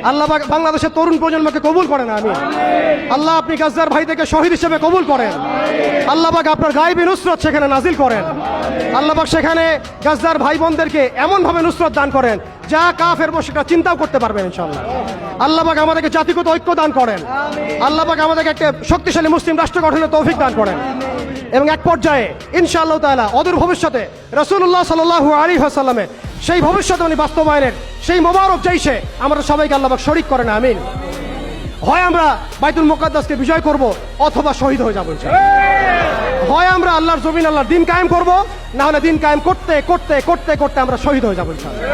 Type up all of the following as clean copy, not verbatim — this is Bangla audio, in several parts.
আল্লাহ পাক বাংলাদেশের তরুণ প্রজন্মকে কবুল করেন, আমিন। আল্লাহ আপনি গাজ্জার ভাইদেরকে শহীদ হিসেবে কবুল করেন। আল্লাহ পাক আপনার গায়েবী নুসরত সেখানে নাজিল করেন। আল্লাহ পাক সেখানে গাজ্জার ভাই বোনদেরকে এমনভাবে নুসরত দান করেন যা কাফের মুশরিকরা চিন্তাও করতে পারবেন ইনশাআল্লাহ। আল্লাহ পাক আমাদেরকে জাতিগত ঐক্য দান করেন। আল্লাহ পাক আমাদেরকে একটা শক্তিশালী মুসলিম রাষ্ট্র গঠনের তৌফিক দান করেন। এবং এক পর্যায়ে ইনশাআল্লাহ তাআলা অদূর ভবিষ্যতে রাসূলুল্লাহ সাল্লাল্লাহু আলাইহি ওয়াসাল্লামের সেই ভবিষ্যৎবাণী বাস্তবায়নের সেই মোবারক জৈশে আমরা সবাইকে আল্লাহ পাক শরীক করেন, আমিন। হয় আমরা বাইতুল মুকাদ্দাসকে বিজয় করব অথবা শহীদ হয়ে যাব ইনশাআল্লাহ। হয় আমরা আল্লাহর জমিন আল্লাহর দিন কায়েম করব, না হলে দিন কায়েম করতে করতে করতে করতে আমরা শহীদ হয়ে যাব ইনশাআল্লাহ।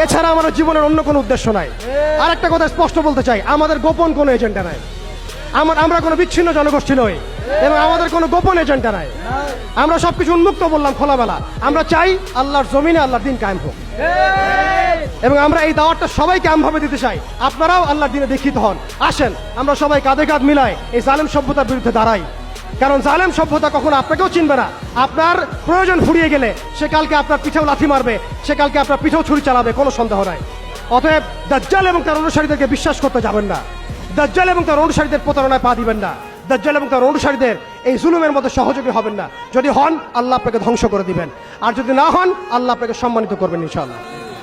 এছাড়া আমাদের জীবনের অন্য কোনো উদ্দেশ্য নাই। আর একটা কথা স্পষ্ট বলতে চাই, আমাদের গোপন কোনো এজেন্ডা নাই। আমরা কোনো বিচ্ছিন্ন জনগোষ্ঠী নই এবং আমাদের কোনো গোপন এজেন্ডা নাই। আমরা সবকিছু উন্মুক্ত বললাম, খোলামেলা। আমরা চাই আল্লাহর জমিনে আল্লাহর দিন কায়েম হোক এবং আমরা এই দাওয়াতটা সবাইকে আমভাবে দিতে চাই। আপনারাও আল্লাহর দিনে দীক্ষিত হন। আসেন আমরা সবাই কাঁধে কাঁধ মিলাই এই জালেম সভ্যতার বিরুদ্ধে দাঁড়াই। কারণ জালেম সভ্যতা কখনো আপনাকেও চিনবে না। আপনার প্রয়োজন ফুরিয়ে গেলে সে কালকে আপনার পিঠেও লাথি মারবে, সে কালকে আপনার পিঠেও ছুরি চালাবে, কোনো সন্দেহ নাই। অতএব দাজ্জাল এবং তার অনুসারীদেরকে বিশ্বাস করতে যাবেন না। দাজ্জাল এবং তার অনুসারীদের প্রতারণায় পা দিবেন না। দাজ্জাল এবং তার অনুসারীদের এই জুলুমের মধ্যে সহযোগী হবেন না। যদি হন আল্লাহ আপনাকে ধ্বংস করে দিবেন, আর যদি না হন আল্লাহ আপনাকে সম্মানিত করবেন ইনশাআল্লাহ।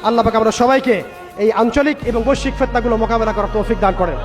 আল্লাহ পাক আমরা সবাইকে এই আঞ্চলিক এবং বৈশ্বিক ফিতনাগুলো মোকাবেলা করার তৌফিক দান করেন।